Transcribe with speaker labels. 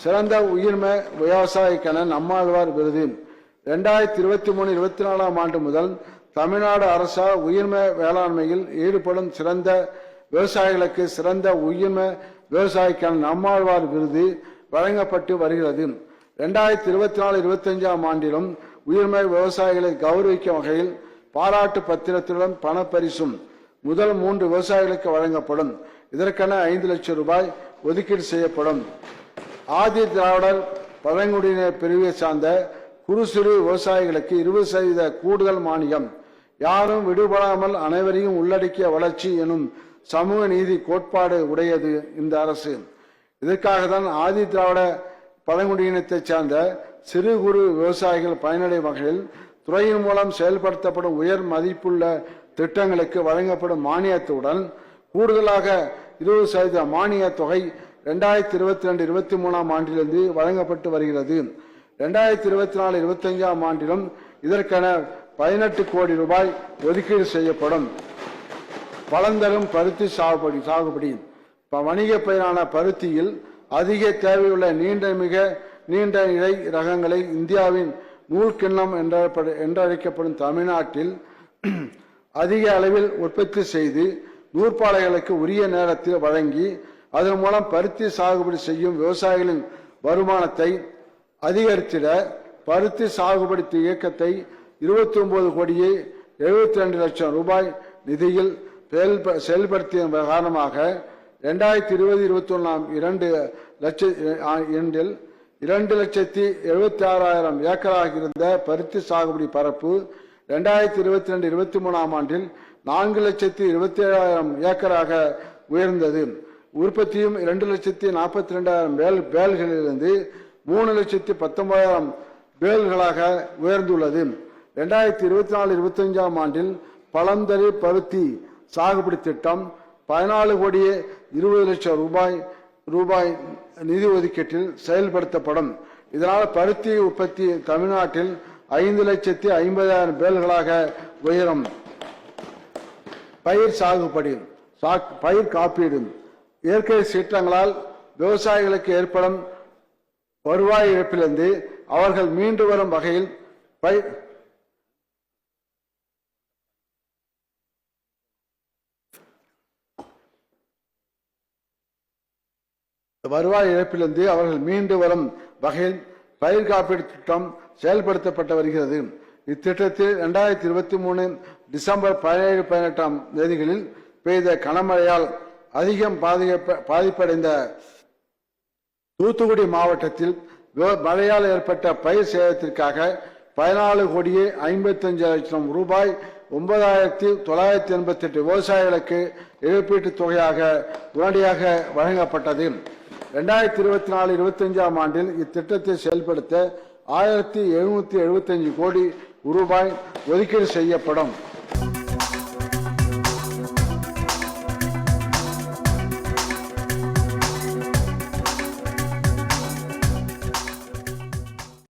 Speaker 1: சிறந்த உயிர்ம விவசாயிக்கான நம்மாழ்வார் விருது 2023-24 ஆண்டு முதல் தமிழ்நாடு அரசால் உயிர்ம வேளாண்மையில் ஈடுபடும் சிறந்த விவசாயிகளுக்கு சிறந்த உயிர்ம விவசாயிக்கான நம்மாழ்வார் விருது வழங்கப்பட்டு வருகிறது. 2024-25 ஆண்டிலும் உயிர்ம விவசாயிகளை கௌரவிக்கும் வகையில் பாராட்டு பத்திரத்துடன் பணப்பரிசும் முதல் 3 விவசாயிகளுக்கு வழங்கப்படும். இதற்கென 5 லட்சம் ரூபாய் ஒதுக்கீடு செய்யப்படும். ஆதி திராவிடர் பழங்குடியினர் பிரிவை சார்ந்த குறு சிறு விவசாயிகளுக்கு 20% கூடுதல் மானியம். யாரும் விடுபடாமல் அனைவரையும் உள்ளடக்கிய வளர்ச்சி எனும் சமூக நீதி கோட்பாடு உடையது இந்த அரசு. இதற்காக தான் ஆதி திராவிட பழங்குடியினத்தை சார்ந்த சிறு குறு விவசாயிகள் பயனடையும் வகையில் துறையின் மூலம் செயல்படுத்தப்படும் உயர் மதிப்புள்ள திட்டங்களுக்கு வழங்கப்படும் மானியத்துடன் கூடுதலாக 20% மானிய தொகை 2022-23 ஆண்டிலிருந்து வழங்கப்பட்டு வருகிறது. 2024-25 ஆண்டிலும் இதற்கென 18 கோடி ரூபாய் ஒதுக்கீடு செய்யப்படும். பலந்தரும் பருத்தி சாகுபடி வணிக பயிரான பருத்தியில் அதிக தேவையுள்ள நீண்ட இழை ரகங்களை இந்தியாவின் நூல்கிண்ணம் என்றழைக்கப்படும் தமிழ்நாட்டில் அதிக அளவில் உற்பத்தி செய்து நூற்பாலைகளுக்கு உரிய நேரத்தில் வழங்கி அதன் மூலம் பருத்தி சாகுபடி செய்யும் விவசாயிகளின் வருமானத்தை அதிகரித்திட பருத்தி சாகுபடி இயக்கத்தை 29 கோடியே 72 லட்சம் ரூபாய் நிதியில் செயல்படுத்திய காரணமாக 2020-21 2,76,000 ஏக்கராக இருந்த பருத்தி சாகுபடி பரப்பு 2022-23 ஆண்டில் 4,27,000 ஏக்கராக உயர்ந்தது. உற்பத்தியும் 2,42,000 பேல்களிலிருந்து 3,19,000 பேல்களாக உயர்ந்துள்ளது. 2024-25 ஆண்டில் பழந்தறி பருத்தி சாகுபடி திட்டம் 14 கோடியே 20 லட்சம் ரூபாய் நிதி ஒதுக்கீட்டில் செயல்படுத்தப்படும். இதனால் பருத்தி உற்பத்தி தமிழ்நாட்டில் 5,50,000 பேல்களாக உயரும். பயிர் சாகுபடி பயிர் காப்பீடு இயற்கை சீற்றங்களால் விவசாயிகளுக்கு ஏற்படும் வருவாய் இழப்பிலிருந்து அவர்கள் மீண்டு வரும் வகையில் பயிர் காப்பீடு திட்டம் செயல்படுத்தப்பட்டு வருகிறது. இத்திட்டத்தில் 2023 டிசம்பர் 17-18 தேதிகளில் பெய்த கனமழையால் அதிகம் பாதிப்படைந்த தூத்துக்குடி மாவட்டத்தில் மழையால் ஏற்பட்ட பயிர் சேதத்திற்காக 14 கோடியே 55 லட்சம் ரூபாய் 9,988 விவசாயிகளுக்கு இழப்பீட்டுத் தொகையாக உடனடியாக வழங்கப்பட்டது. 2024-25 ஆண்டில் இத்திட்டத்தை செயல்படுத்த 1,775 கோடி ரூபாய் ஒதுக்கீடு செய்யப்படும்.